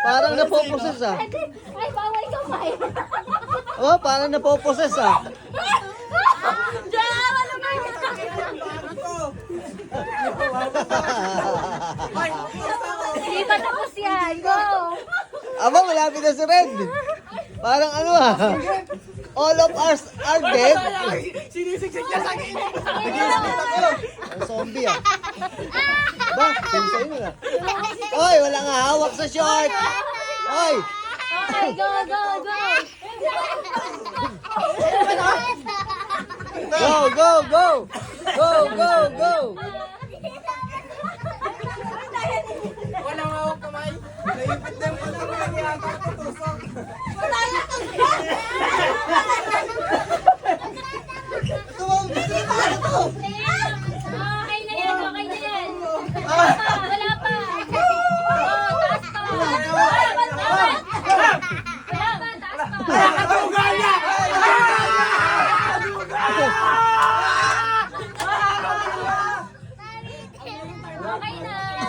Parang napoposes ah. Ay, bawal kamay. Oh, parang napoposes ah. Diyan, ano ba yun? Hindi pa tapos yan. Go! Aba, malapit na si Red. Parang ano ah. All of us are dead. Sinisiksik niya sa akin. Ang zombie ah. Ba, sa'yo sa'yo na. Oy, wala nga hawak sa short. Oy. Okay, go, go, go! Go, go, go. Go, go, go. Walang hawak kamay. Naipit na yung pagkakas niya. Tusok.